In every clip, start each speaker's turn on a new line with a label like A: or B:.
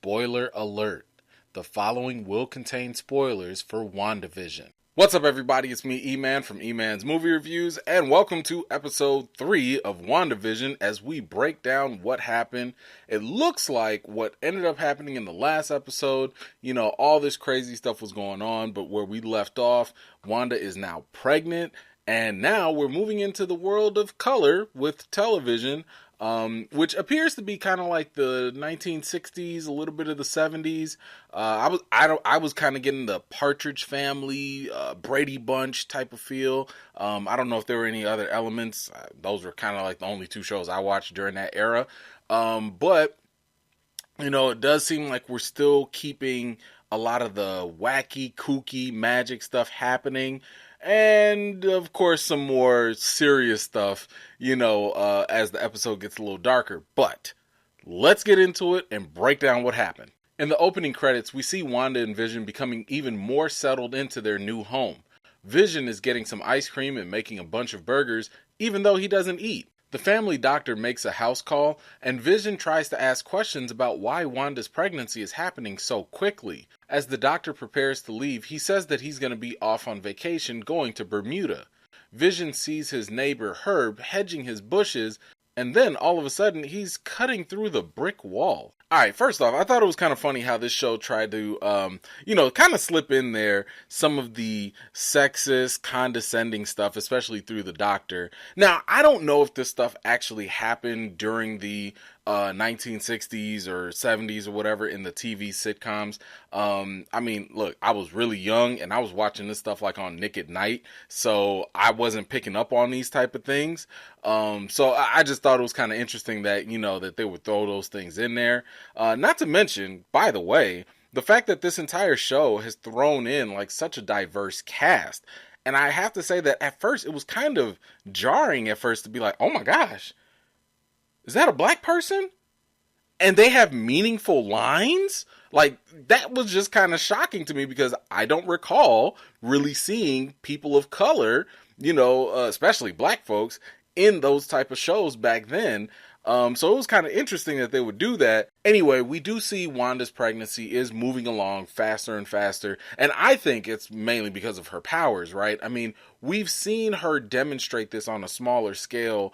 A: Spoiler alert. The following will contain spoilers for WandaVision. What's up, everybody? It's me, E-Man from E-Man's Movie Reviews, and welcome to episode 3 of WandaVision as we break down what happened. It looks like what ended up happening in the last episode, all this crazy stuff was going on, but where we left off, Wanda is now pregnant, and now we're moving into the world of color with television, which appears to be kind of like the 1960s, a little bit of the 70s. I was kind of getting the Partridge Family, Brady Bunch type of feel. I don't know if there were any other elements. Those were kind of like the only two shows I watched during that era. But it does seem like we're still keeping a lot of the wacky, kooky magic stuff happening. And, of course, some more serious stuff, as the episode gets a little darker. But let's get into it and break down what happened. In the opening credits, we see Wanda and Vision becoming even more settled into their new home. Vision is getting some ice cream and making a bunch of burgers, even though he doesn't eat. The family doctor makes a house call, and Vision tries to ask questions about why Wanda's pregnancy is happening so quickly. As the doctor prepares to leave, he says that he's going to be off on vacation going to Bermuda. Vision sees his neighbor Herb hedging his bushes, and then all of a sudden he's cutting through the brick wall. Alright, first off, I thought it was kind of funny how this show tried to, kind of slip in there some of the sexist, condescending stuff, especially through the doctor. Now, I don't know if this stuff actually happened during the 1960s or 70s or whatever in the TV sitcoms. Look, I was really young and I was watching this stuff like on Nick at Night, so I wasn't picking up on these type of things. So I just thought it was kind of interesting that, that they would throw those things in there. Not to mention, by the way, the fact that this entire show has thrown in like such a diverse cast. And I have to say that at first it was kind of jarring at first to be like, oh my gosh, is that a black person? And they have meaningful lines? Like, that was just kind of shocking to me because I don't recall really seeing people of color, especially black folks, in those type of shows back then. So it was kind of interesting that they would do that. Anyway, we do see Wanda's pregnancy is moving along faster and faster. And I think it's mainly because of her powers, right? I mean, we've seen her demonstrate this on a smaller scale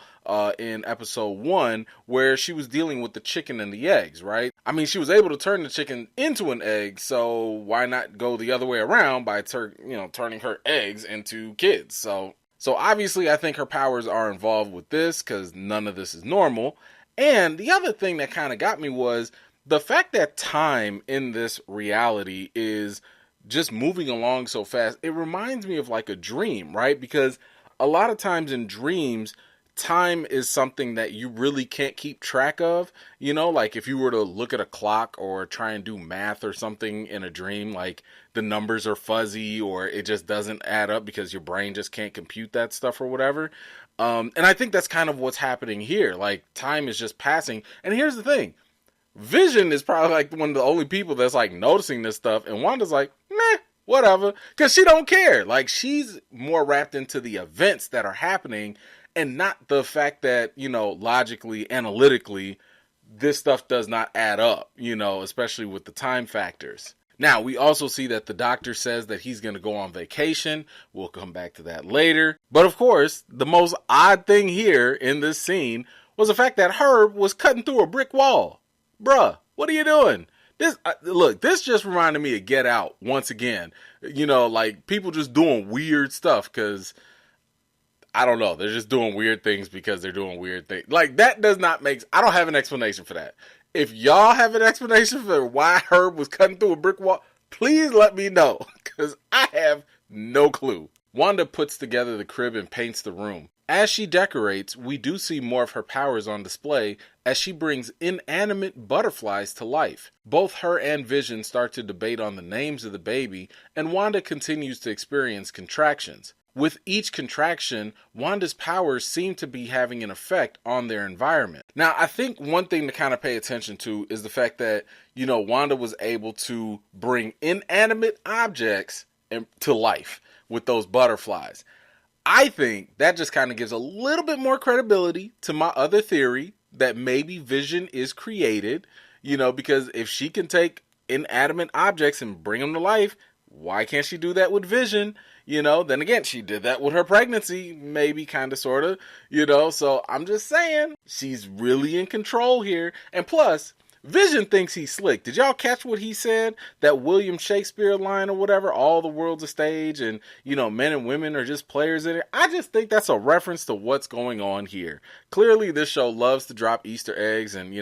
A: in episode 1 where she was dealing with the chicken and the eggs, right? I mean, she was able to turn the chicken into an egg, so why not go the other way around by turning her eggs into kids? So obviously, I think her powers are involved with this because none of this is normal. And the other thing that kind of got me was the fact that time in this reality is just moving along so fast. It reminds me of like a dream, right? Because a lot of times in dreams, time is something that you really can't keep track of. Like if you were to look at a clock or try and do math or something in a dream, like the numbers are fuzzy or it just doesn't add up because your brain just can't compute that stuff or whatever. And I think that's kind of what's happening here. Like time is just passing. And here's the thing. Vision is probably like one of the only people that's like noticing this stuff. And Wanda's like, meh, whatever. Because she don't care. Like she's more wrapped into the events that are happening and not the fact that, logically, analytically, this stuff does not add up, especially with the time factors. Now, we also see that the doctor says that he's going to go on vacation. We'll come back to that later. But of course, the most odd thing here in this scene was the fact that Herb was cutting through a brick wall. Bruh, what are you doing? This just reminded me of Get Out once again. Like people just doing weird stuff because I don't know. They're just doing weird things because they're doing weird things. Like, that does not make... I don't have an explanation for that. If y'all have an explanation for why Herb was cutting through a brick wall, please let me know. Because I have no clue. Wanda puts together the crib and paints the room. As she decorates, we do see more of her powers on display as she brings inanimate butterflies to life. Both her and Vision start to debate on the names of the baby, and Wanda continues to experience contractions. With each contraction, Wanda's powers seem to be having an effect on their environment. Now, I think one thing to kind of pay attention to is the fact that, Wanda was able to bring inanimate objects to life with those butterflies. I think that just kind of gives a little bit more credibility to my other theory that maybe Vision is created, because if she can take inanimate objects and bring them to life, why can't she do that with Vision? Then again, she did that with her pregnancy, maybe, kind of, sort of, so I'm just saying, she's really in control here. And plus, Vision thinks he's slick. Did y'all catch what he said? That William Shakespeare line or whatever, all the world's a stage and, men and women are just players in it. I just think that's a reference to what's going on here. Clearly, this show loves to drop Easter eggs and,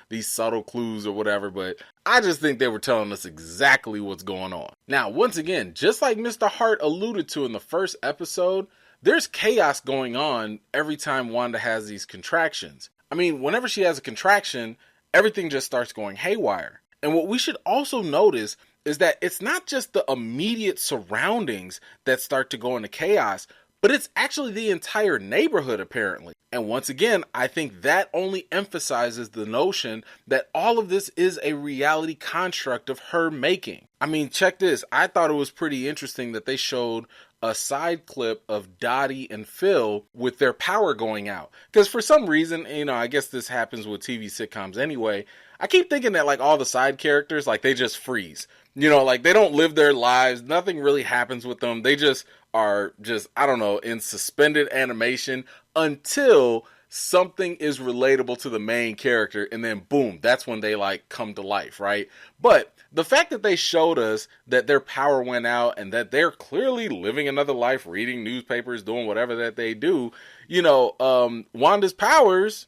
A: these subtle clues or whatever, but I just think they were telling us exactly what's going on. Now, once again, just like Mr. Hart alluded to in the first episode, there's chaos going on every time Wanda has these contractions. I mean, whenever she has a contraction, everything just starts going haywire. And what we should also notice is that it's not just the immediate surroundings that start to go into chaos, but it's actually the entire neighborhood, apparently. And once again, I think that only emphasizes the notion that all of this is a reality construct of her making. I mean, check this. I thought it was pretty interesting that they showed a side clip of Dottie and Phil with their power going out. Because for some reason, I guess this happens with TV sitcoms anyway, I keep thinking that all the side characters, they just freeze. They don't live their lives, nothing really happens with them. They just are in suspended animation until something is relatable to the main character, and then boom, that's when they come to life, right? But the fact that they showed us that their power went out and that they're clearly living another life, reading newspapers, doing whatever that they do, Wanda's powers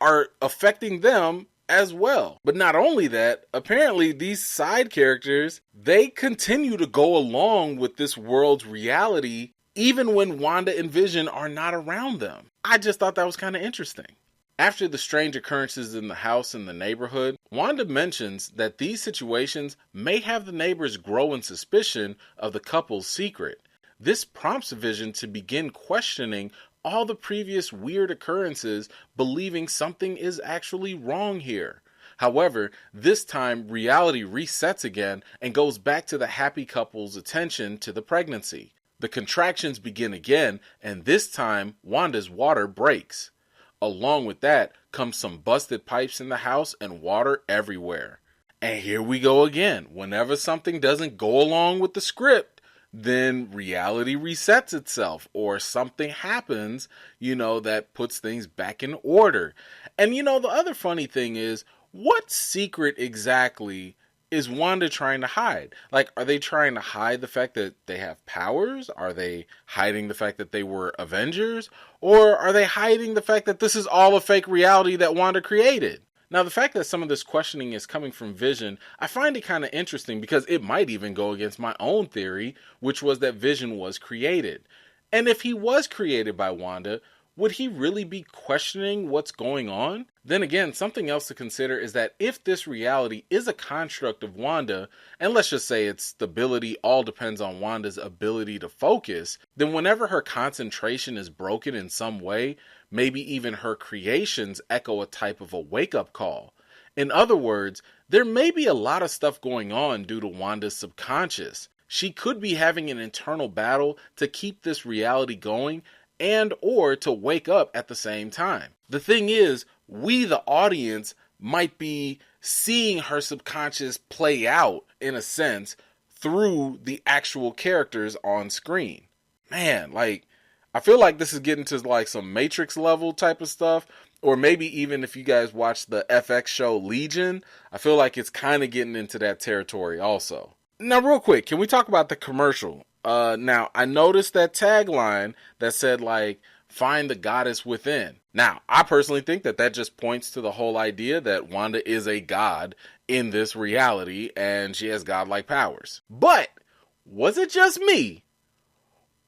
A: are affecting them as well. But not only that, apparently these side characters, they continue to go along with this world's reality even when Wanda and Vision are not around them. I just thought that was kind of interesting. After the strange occurrences in the house and the neighborhood, Wanda mentions that these situations may have the neighbors grow in suspicion of the couple's secret. This prompts Vision to begin questioning all the previous weird occurrences, believing something is actually wrong here. However, this time reality resets again and goes back to the happy couple's attention to the pregnancy. The contractions begin again, and this time Wanda's water breaks. Along with that comes some busted pipes in the house and water everywhere. And here we go again. Whenever something doesn't go along with the script, then reality resets itself or something happens, that puts things back in order. And the other funny thing is, what secret exactly is Wanda trying to hide? Are they trying to hide the fact that they have powers? Are they hiding the fact that they were Avengers? Or are they hiding the fact that this is all a fake reality that Wanda created? Now, the fact that some of this questioning is coming from Vision, I find it kind of interesting because it might even go against my own theory, which was that Vision was created. And if he was created by Wanda, would he really be questioning what's going on? Then again, something else to consider is that if this reality is a construct of Wanda, and let's just say its stability all depends on Wanda's ability to focus, then whenever her concentration is broken in some way, maybe even her creations echo a type of a wake-up call. In other words, there may be a lot of stuff going on due to Wanda's subconscious. She could be having an internal battle to keep this reality going and or to wake up at the same time. The thing is, we the audience might be seeing her subconscious play out, in a sense, through the actual characters on screen. Man, I feel like this is getting to some Matrix level type of stuff, or maybe even if you guys watch the FX show Legion, I feel like it's kind of getting into that territory also. Now, real quick, can we talk about the commercial? Now, I noticed that tagline that said, find the goddess within. Now, I personally think that just points to the whole idea that Wanda is a god in this reality, and she has godlike powers. But, was it just me?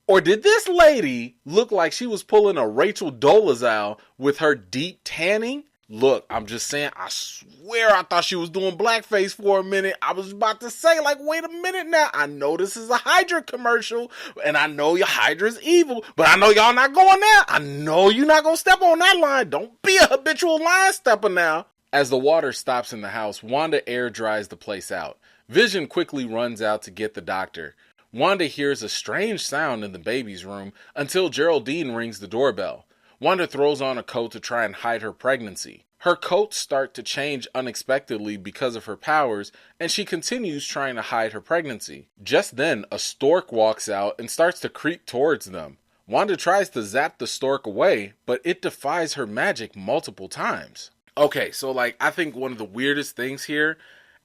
A: Or did this lady look like she was pulling a Rachel Dolezal with her deep tanning? Look, I'm just saying, I swear I thought she was doing blackface for a minute. I was about to say, wait a minute now. I know this is a Hydra commercial, and I know your Hydra's evil, but I know y'all not going there. I know you're not going to step on that line. Don't be a habitual line stepper now. As the water stops in the house, Wanda air dries the place out. Vision quickly runs out to get the doctor. Wanda hears a strange sound in the baby's room until Geraldine rings the doorbell. Wanda throws on a coat to try and hide her pregnancy. Her coats start to change unexpectedly because of her powers, and she continues trying to hide her pregnancy. Just then, a stork walks out and starts to creep towards them. Wanda tries to zap the stork away, but it defies her magic multiple times. Okay, so I think one of the weirdest things here,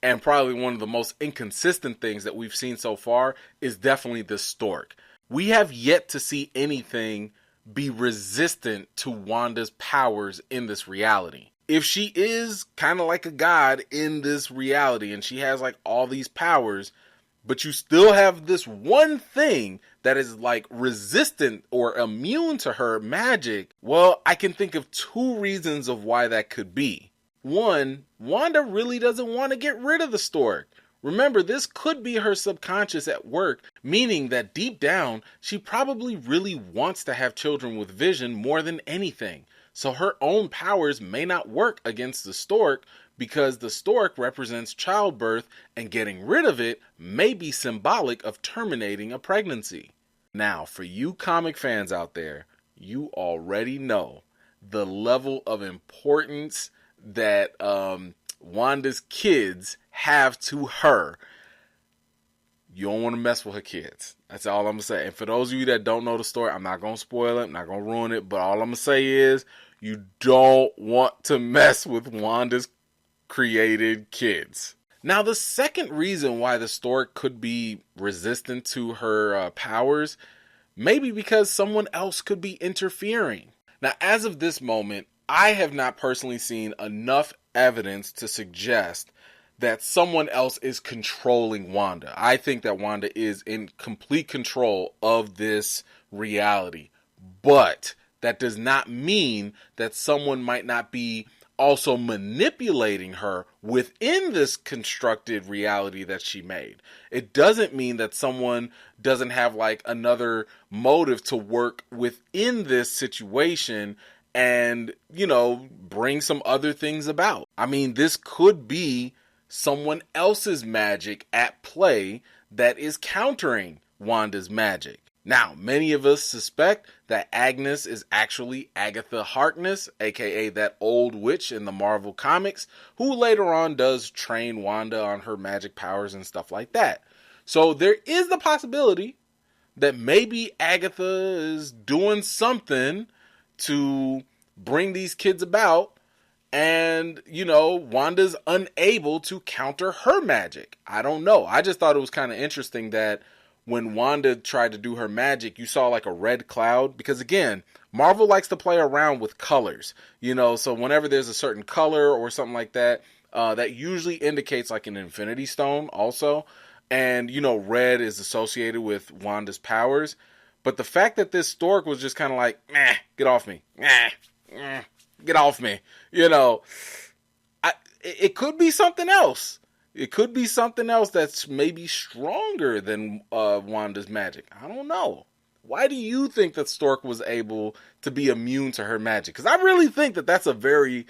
A: and probably one of the most inconsistent things that we've seen so far, is definitely the stork. We have yet to see anything be resistant to Wanda's powers in this reality. If she is kind of like a god in this reality and she has all these powers, but you still have this one thing that is resistant or immune to her magic, well, I can think of two reasons of why that could be. One, Wanda really doesn't want to get rid of the stork. Remember, this could be her subconscious at work, meaning that deep down, she probably really wants to have children with Vision more than anything. So her own powers may not work against the stork because the stork represents childbirth, and getting rid of it may be symbolic of terminating a pregnancy. Now, for you comic fans out there, you already know the level of importance that Wanda's kids have to her. You don't want to mess with her kids. That's all I'm going to say. And for those of you that don't know the story, I'm not going to spoil it. I'm not going to ruin it. But all I'm going to say is you don't want to mess with Wanda's created kids. Now, the second reason why the stork could be resistant to her powers may be because someone else could be interfering. Now, as of this moment, I have not personally seen enough evidence to suggest that someone else is controlling Wanda. I think that Wanda is in complete control of this reality. But that does not mean that someone might not be also manipulating her within this constructed reality that she made. It doesn't mean that someone doesn't have another motive to work within this situation and, bring some other things about. I mean, this could be someone else's magic at play that is countering Wanda's magic. Now, many of us suspect that Agnes is actually Agatha Harkness, aka that old witch in the Marvel comics, who later on does train Wanda on her magic powers and stuff like that. So there is the possibility that maybe Agatha is doing something to bring these kids about, and, Wanda's unable to counter her magic. I don't know. I just thought it was kind of interesting that when Wanda tried to do her magic, you saw a red cloud. Because again, Marvel likes to play around with colors, so whenever there's a certain color or something like that, that usually indicates an infinity stone also. And, red is associated with Wanda's powers. But the fact that this stork was just kind of meh, get off me. Meh, get off me. It could be something else. It could be something else that's maybe stronger than Wanda's magic. I don't know. Why do you think that Stork was able to be immune to her magic? Because I really think that that's a very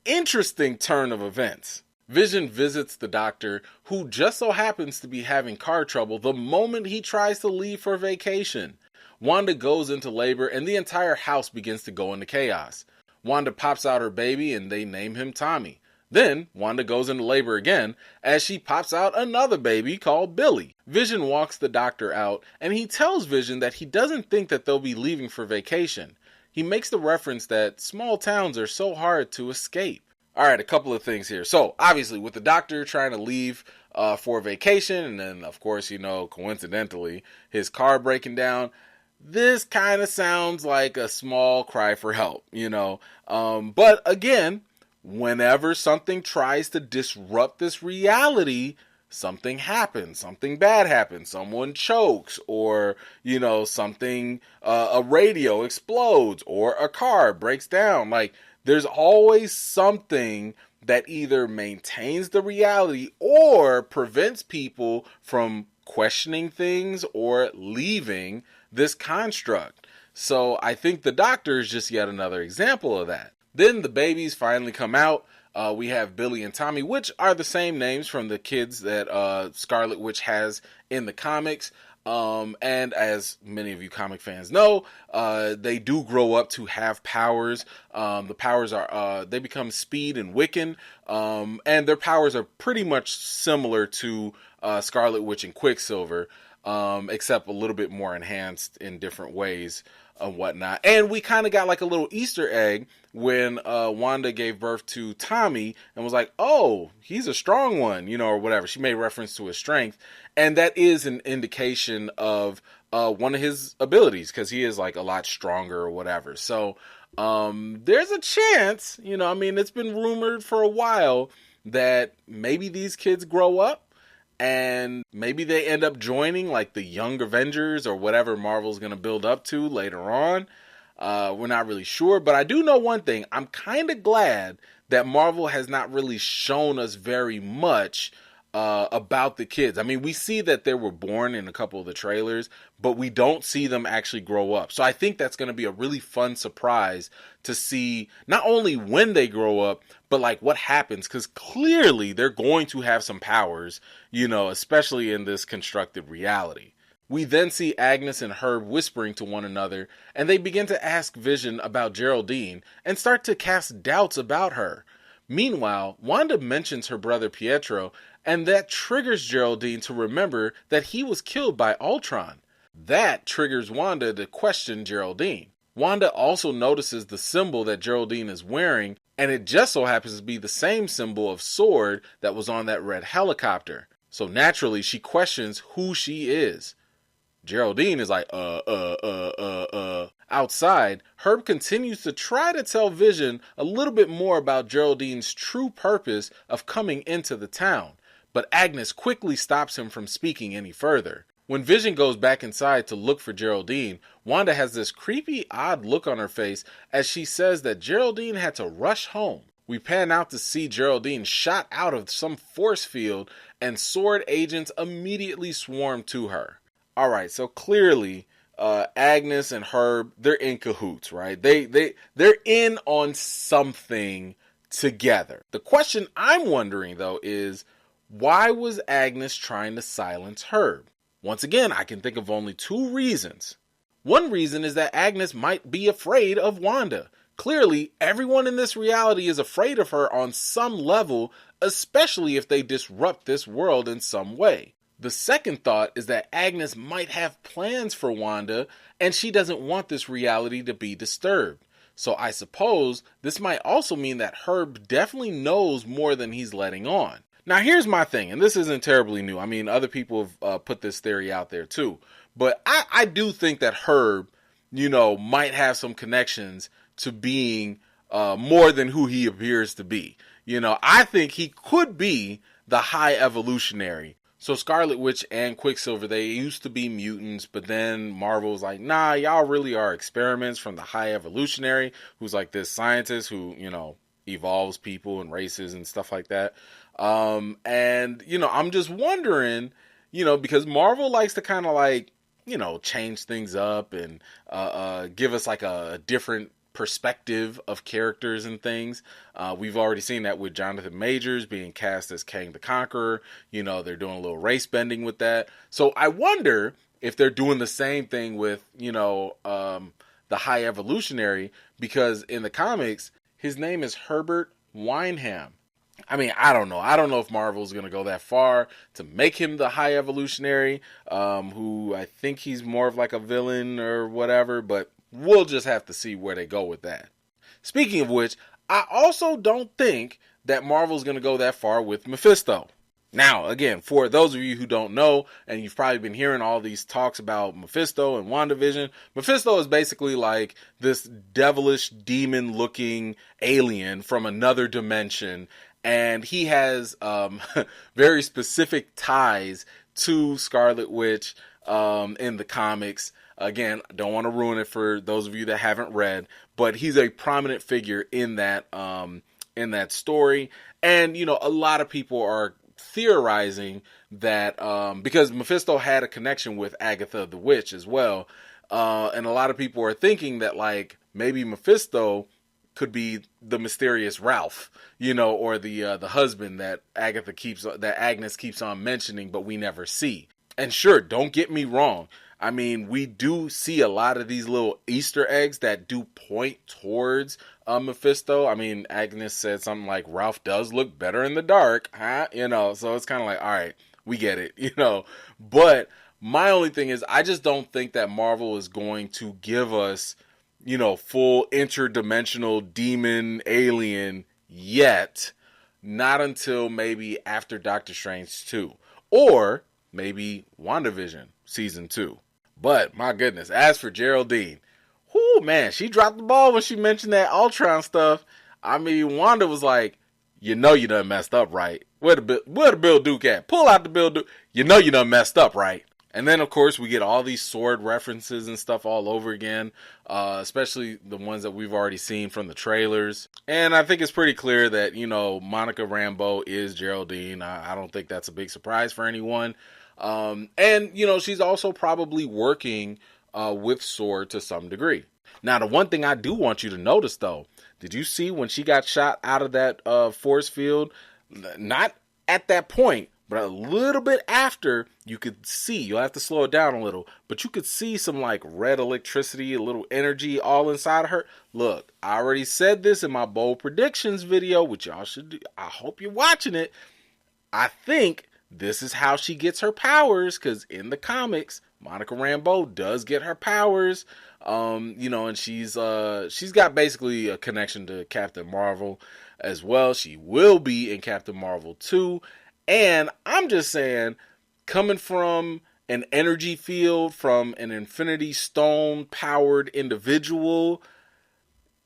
A: interesting turn of events. Vision visits the doctor, who just so happens to be having car trouble the moment he tries to leave for vacation. Wanda goes into labor and the entire house begins to go into chaos. Wanda pops out her baby and they name him Tommy. Then, Wanda goes into labor again as she pops out another baby called Billy. Vision walks the doctor out and he tells Vision that he doesn't think that they'll be leaving for vacation. He makes the reference that small towns are so hard to escape. Alright, a couple of things here. So, obviously, with the doctor trying to leave for vacation, and then, of course, coincidentally, his car breaking down, this kind of sounds like a small cry for help, But, again, whenever something tries to disrupt this reality, something happens, something bad happens, someone chokes, or, something, a radio explodes, or a car breaks down. There's always something that either maintains the reality or prevents people from questioning things or leaving this construct. So I think the doctor is just yet another example of that. Then the babies finally come out. We have Billy and Tommy, which are the same names from the kids that Scarlet Witch has in the comics. And as many of you comic fans know, they do grow up to have powers. The powers are, they become Speed and Wiccan, and their powers are pretty much similar to Scarlet Witch and Quicksilver, except a little bit more enhanced in different ways and whatnot. And we kind of got like a little Easter egg when Wanda gave birth to Tommy and was like, oh, he's a strong one, or whatever. She made reference to his strength. And that is an indication of one of his abilities, because he is like a lot stronger or whatever. So there's a chance, it's been rumored for a while that maybe these kids grow up and maybe they end up joining like the Young Avengers or whatever Marvel's going to build up to later on. We're not really sure, but I do know one thing. I'm kind of glad that Marvel has not really shown us very much about the kids. I mean, we see that they were born in a couple of the trailers, but we don't see them actually grow up. So I think that's going to be a really fun surprise to see not only when they grow up, but like what happens, because clearly they're going to have some powers, especially in this constructed reality. We then see Agnes and Herb whispering to one another, and they begin to ask Vision about Geraldine and start to cast doubts about her. Meanwhile, Wanda mentions her brother Pietro, and that triggers Geraldine to remember that he was killed by Ultron. That triggers Wanda to question Geraldine. Wanda also notices the symbol that Geraldine is wearing, and it just so happens to be the same symbol of sword that was on that red helicopter. So naturally, she questions who she is. Geraldine is like, Outside, Herb continues to try to tell Vision a little bit more about Geraldine's true purpose of coming into the town, but Agnes quickly stops him from speaking any further. When Vision goes back inside to look for Geraldine, Wanda has this creepy, odd look on her face as she says that Geraldine had to rush home. We pan out to see Geraldine shot out of some force field, and sword agents immediately swarm to her. Alright, so clearly, Agnes and Herb, they're in cahoots, right? They're in on something together. The question I'm wondering, though, is why was Agnes trying to silence Herb? Once again, I can think of only two reasons. One reason is that Agnes might be afraid of Wanda. Clearly, everyone in this reality is afraid of her on some level, especially if they disrupt this world in some way. The second thought is that Agnes might have plans for Wanda, and she doesn't want this reality to be disturbed. So I suppose this might also mean that Herb definitely knows more than he's letting on. Now here's my thing, and this isn't terribly new. I mean, other people have put this theory out there too. But I do think that Herb, might have some connections to being more than who he appears to be. I think he could be the High Evolutionary. So Scarlet Witch and Quicksilver, they used to be mutants, but then Marvel was like, nah, y'all really are experiments from the High Evolutionary, who's like this scientist who, evolves people and races and stuff like that. I'm just wondering, because Marvel likes to kind of like, change things up and give us like a different perspective of characters and things. We've already seen that with Jonathan Majors being cast as Kang the Conqueror. They're doing a little race bending with that. So I wonder if they're doing the same thing with, the High Evolutionary, because in the comics, his name is Herbert Wynham. I mean, I don't know. I don't know if Marvel's going to go that far to make him the High Evolutionary, who I think he's more of like a villain or whatever, but we'll just have to see where they go with that. Speaking of which, I also don't think that Marvel's going to go that far with Mephisto. Now, again, for those of you who don't know, and you've probably been hearing all these talks about Mephisto and WandaVision, Mephisto is basically like this devilish demon-looking alien from another dimension, and he has very specific ties to Scarlet Witch in the comics. Again, don't want to ruin it for those of you that haven't read, but he's a prominent figure in that story. And, a lot of people are theorizing that because Mephisto had a connection with Agatha the Witch as well, and a lot of people are thinking that like maybe Mephisto could be the mysterious Ralph, or the husband that Agnes keeps on mentioning, but we never see. And sure, don't get me wrong. I mean, we do see a lot of these little Easter eggs that do point towards Mephisto. I mean, Agnes said something like, Ralph does look better in the dark, huh? You know, so it's kind of like, all right, we get it, you know. But my only thing is, I just don't think that Marvel is going to give us, you know, full interdimensional demon alien yet. Not until maybe after Doctor Strange 2. Or maybe WandaVision Season 2. But, my goodness, as for Geraldine, whoo, man, she dropped the ball when she mentioned that Ultron stuff. I mean, Wanda was like, you know you done messed up, right? Where the Bill Duke at? Pull out the Bill Duke. You know you done messed up, right? And then, of course, we get all these sword references and stuff all over again, especially the ones that we've already seen from the trailers. And I think it's pretty clear that, you know, Monica Rambeau is Geraldine. I don't think that's a big surprise for anyone. And, you know, she's also probably working with Sword to some degree. Now, the one thing I do want you to notice, though, did you see when she got shot out of that force field? Not at that point. But a little bit after, you could see, you'll have to slow it down a little, but you could see some like red electricity, a little energy all inside of her. Look, I already said this in my bold predictions video, which y'all should do. I hope you're watching it. I think this is how she gets her powers, because in the comics, Monica Rambeau does get her powers. You know, and she's got basically a connection to Captain Marvel as well. She will be in Captain Marvel 2. And I'm just saying, coming from an energy field, from an Infinity Stone powered individual,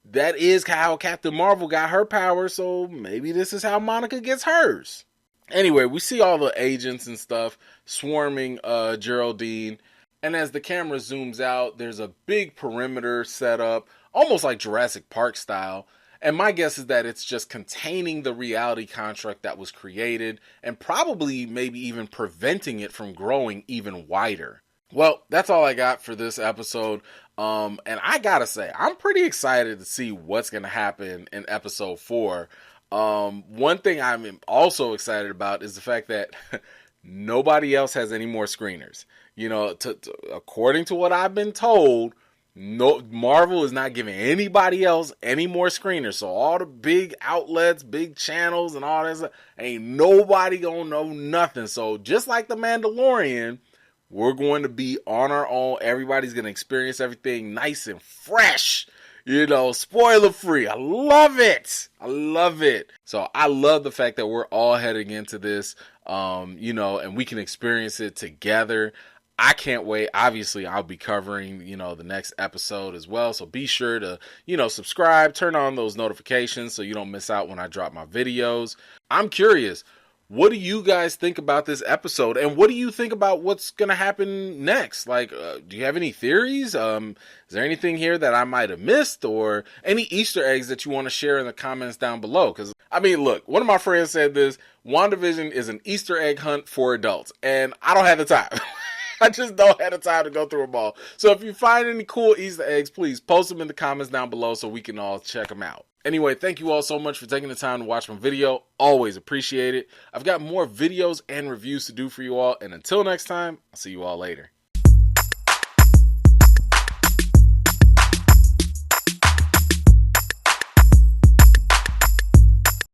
A: that is how Captain Marvel got her power. So maybe this is how Monica gets hers. Anyway, we see all the agents and stuff swarming Geraldine. And as the camera zooms out, there's a big perimeter set up, almost like Jurassic Park style. And my guess is that it's just containing the reality construct that was created and probably maybe even preventing it from growing even wider. Well, that's all I got for this episode. And I gotta say, I'm pretty excited to see what's going to happen in episode 4. One thing I'm also excited about is the fact that nobody else has any more screeners. You know, according to what I've been told, no, Marvel is not giving anybody else any more screeners. So all the big outlets, big channels, and all that, ain't nobody gonna know nothing. So just like The Mandalorian, we're going to be on our own. Everybody's gonna experience everything nice and fresh. You know, spoiler free. I love it. I love it. So I love the fact that we're all heading into this, you know, and we can experience it together. I can't wait. Obviously, I'll be covering, you know, the next episode as well. So be sure to, you know, subscribe, turn on those notifications so you don't miss out when I drop my videos. I'm curious, what do you guys think about this episode? And what do you think about what's going to happen next? Like, do you have any theories? Is there anything here that I might have missed, or any Easter eggs that you want to share in the comments down below? Because, I mean, look, one of my friends said this, WandaVision is an Easter egg hunt for adults, and I don't have the time. I just don't have the time to go through them all. So if you find any cool Easter eggs, please post them in the comments down below so we can all check them out. Anyway, thank you all so much for taking the time to watch my video. Always appreciate it. I've got more videos and reviews to do for you all. And until next time, I'll see you all later.